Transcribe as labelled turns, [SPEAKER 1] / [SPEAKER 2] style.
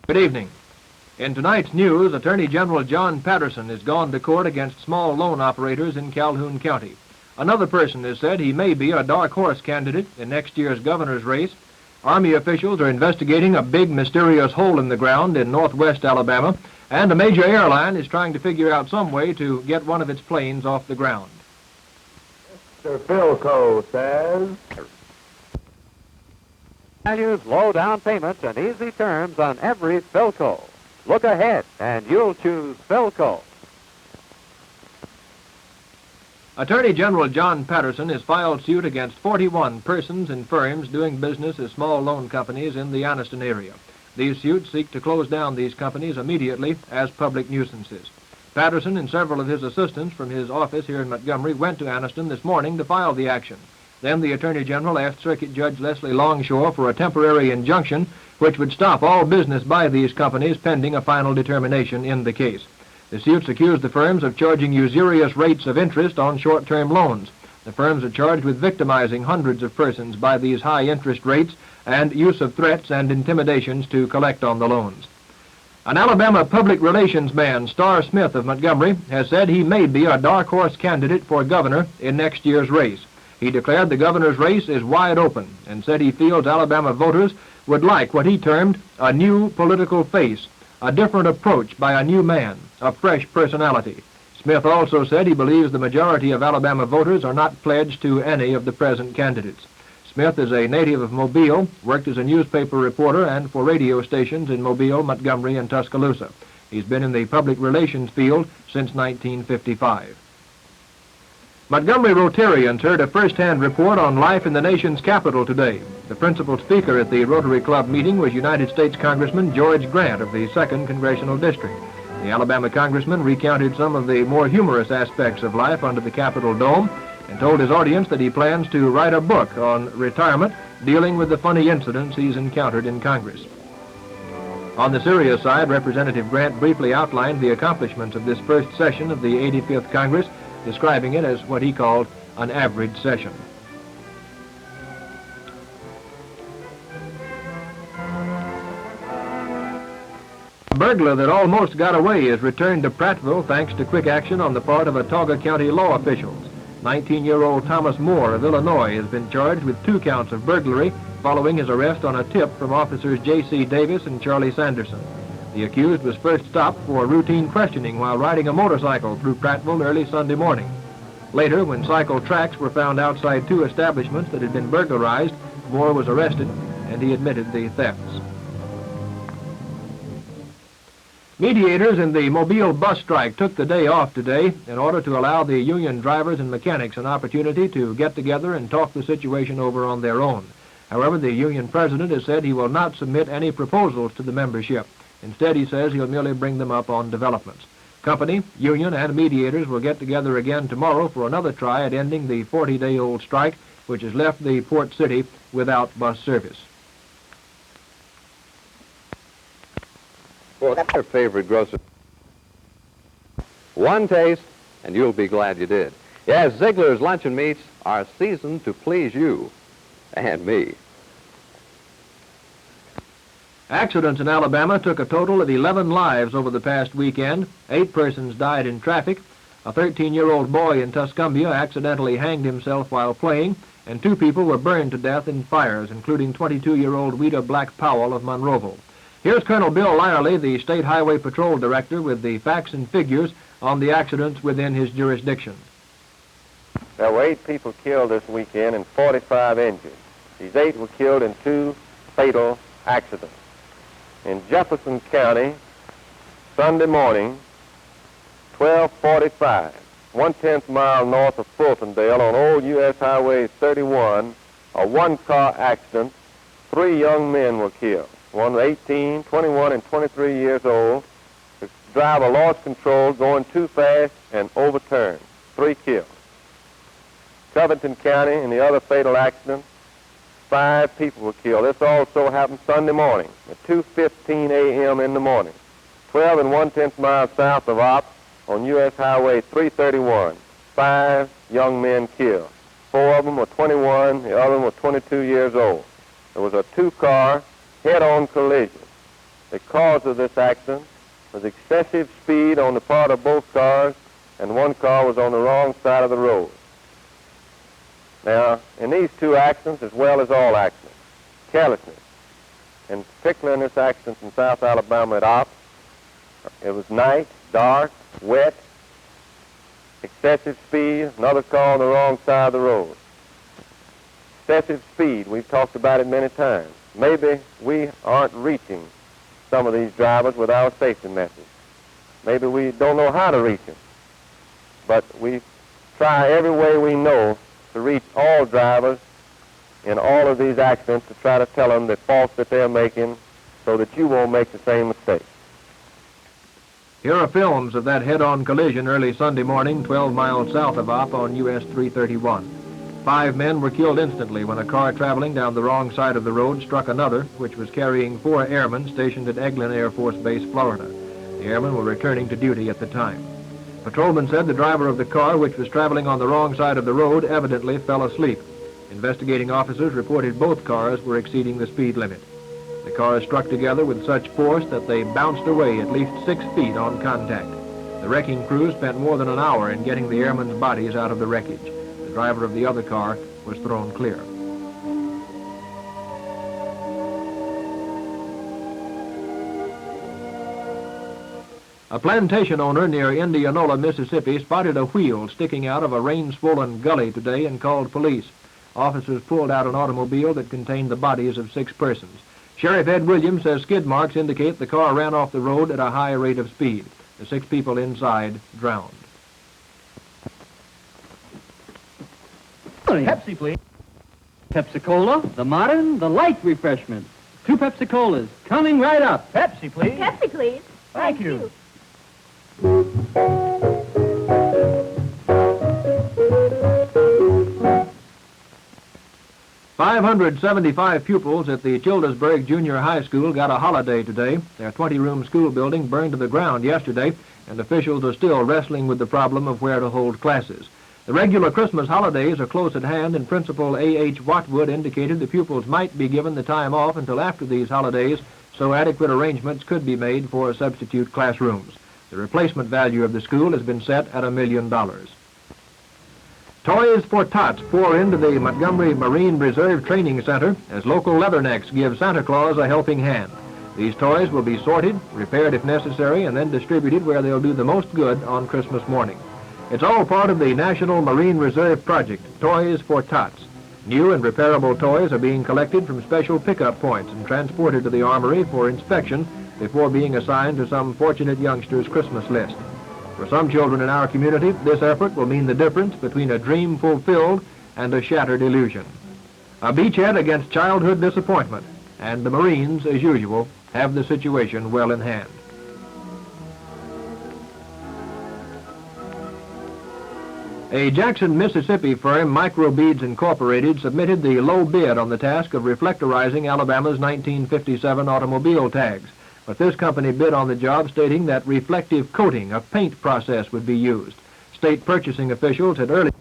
[SPEAKER 1] Good evening. In tonight's news, Attorney General John Patterson has gone to court against small loan operators in Calhoun County. Another person has said he may be a dark horse candidate in next year's governor's race. Army officials are investigating a big mysterious hole in the ground in northwest Alabama, and a major airline is trying to figure out some way to get one of its planes off the ground.
[SPEAKER 2] Mr. Philco says...
[SPEAKER 3] Values, low down payments, and easy terms on every Philco. Look ahead, and you'll choose Philco.
[SPEAKER 1] Attorney General John Patterson has filed suit against 41 persons and firms doing business as small loan companies in the Anniston area. These suits seek to close down these companies immediately as public nuisances. Patterson and several of his assistants from his office here in Montgomery went to Anniston this morning to file the action. Then the Attorney General asked Circuit Judge Leslie Longshore for a temporary injunction which would stop all business by these companies pending a final determination in the case. The suits accuse the firms of charging usurious rates of interest on short-term loans. The firms are charged with victimizing hundreds of persons by these high interest rates and use of threats and intimidations to collect on the loans. An Alabama public relations man, Starr Smith of Montgomery, has said he may be a dark horse candidate for governor in next year's race. He declared the governor's race is wide open and said he feels Alabama voters would like what he termed a new political face, a different approach by a new man, a fresh personality. Smith also said he believes the majority of Alabama voters are not pledged to any of the present candidates. Smith is a native of Mobile, worked as a newspaper reporter and for radio stations in Mobile, Montgomery, and Tuscaloosa. He's been in the public relations field since 1955. Montgomery Rotarians heard a first-hand report on life in the nation's capital today. The principal speaker at the Rotary Club meeting was United States Congressman George Grant of the 2nd Congressional District. The Alabama congressman recounted some of the more humorous aspects of life under the Capitol dome and told his audience that he plans to write a book on retirement dealing with the funny incidents he's encountered in Congress. On the serious side, Representative Grant briefly outlined the accomplishments of this first session of the 85th Congress, describing it as what he called an average session. A burglar that almost got away is returned to Prattville thanks to quick action on the part of Autauga County law officials. 19-year-old Thomas Moore of Illinois has been charged with 2 counts of burglary following his arrest on a tip from officers J.C. Davis and Charlie Sanderson. The accused was first stopped for routine questioning while riding a motorcycle through Prattville early Sunday morning. Later, when cycle tracks were found outside 2 establishments that had been burglarized, Moore was arrested and he admitted the thefts. Mediators in the Mobile bus strike took the day off today in order to allow the union drivers and mechanics an opportunity to get together and talk the situation over on their own. However, the union president has said he will not submit any proposals to the membership. Instead, he says he'll merely bring them up on developments. Company, union, and mediators will get together again tomorrow for another try at ending the 40-day-old strike, which has left the port city without bus service.
[SPEAKER 3] Well, that's your favorite grocery. One taste, and you'll be glad you did. Yes, Ziegler's luncheon meats are seasoned to please you and me.
[SPEAKER 1] Accidents in Alabama took a total of 11 lives over the past weekend. 8 persons died in traffic. A 13-year-old boy in Tuscumbia accidentally hanged himself while playing, and 2 people were burned to death in fires, including 22-year-old Weta Black Powell of Monroeville. Here's Colonel Bill Lyerly, the State Highway Patrol Director, with the facts and figures on the accidents within his jurisdiction.
[SPEAKER 2] There were 8 people killed this weekend and 45 injured. These 8 were killed in 2 fatal accidents. In Jefferson County, Sunday morning, 12:45, 1/10 mile north of Fultondale on old U.S. Highway 31, a 1-car accident. 3 young men were killed. One was 18, 21, and 23 years old. The driver lost control, going too fast, and overturned. 3 killed. Covington County, in the other fatal accident, 5 people were killed. This also happened Sunday morning at 2:15 a.m. in the morning. 12 and 1/10 miles south of Opp on U.S. Highway 331. 5 young men killed. 4 of them were 21, the other one was 22 years old. There was a 2-car head-on collision. The cause of this accident was excessive speed on the part of both cars, and one car was on the wrong side of the road. Now, in these two accidents, as well as all accidents, carelessness, in particular in this accident in South Alabama at Ops, it was night, dark, wet, excessive speed, another car on the wrong side of the road. Excessive speed, we've talked about it many times. Maybe we aren't reaching some of these drivers with our safety message. Maybe we don't know how to reach them. But we try every way we know to reach all drivers in all of these accidents to try to tell them the faults that they're making so that you won't make the same mistake.
[SPEAKER 1] Here are films of that head-on collision early Sunday morning, 12 miles south of Opp on US 331. 5 men were killed instantly when a car traveling down the wrong side of the road struck another, which was carrying 4 airmen stationed at Eglin Air Force Base, Florida. The airmen were returning to duty at the time. Patrolman said the driver of the car, which was traveling on the wrong side of the road, evidently fell asleep. Investigating officers reported both cars were exceeding the speed limit. The cars struck together with such force that they bounced away at least 6 feet on contact. The wrecking crew spent more than an hour in getting the airmen's bodies out of the wreckage. The driver of the other car was thrown clear. A plantation owner near Indianola, Mississippi, spotted a wheel sticking out of a rain-swollen gully today and called police. Officers pulled out an automobile that contained the bodies of 6 persons. Sheriff Ed Williams says skid marks indicate the car ran off the road at a high rate of speed. The 6 people inside drowned.
[SPEAKER 4] Pepsi, please. Pepsi-Cola, the modern, the light refreshment. 2 Pepsi-Colas, coming right up. Pepsi, please.
[SPEAKER 5] Pepsi, please.
[SPEAKER 4] Thank you.
[SPEAKER 1] 575 pupils at the Childersburg Junior High School got a holiday today. Their 20-room school building burned to the ground yesterday, and officials are still wrestling with the problem of where to hold classes. The regular Christmas holidays are close at hand, and Principal A.H. Watwood indicated the pupils might be given the time off until after these holidays, so adequate arrangements could be made for substitute classrooms. The replacement value of the school has been set at $1 million. Toys for Tots pour into the Montgomery Marine Reserve Training Center as local leathernecks give Santa Claus a helping hand. These toys will be sorted, repaired if necessary, and then distributed where they'll do the most good on Christmas morning. It's all part of the National Marine Reserve Project, Toys for Tots. New and repairable toys are being collected from special pickup points and transported to the Armory for inspection before being assigned to some fortunate youngster's Christmas list. For some children in our community, this effort will mean the difference between a dream fulfilled and a shattered illusion. A beachhead against childhood disappointment, and the Marines, as usual, have the situation well in hand. A Jackson, Mississippi firm, Microbeads Incorporated, submitted the low bid on the task of reflectorizing Alabama's 1957 automobile tags. But this company bid on the job, stating that reflective coating, a paint process, would be used. State purchasing officials had earlier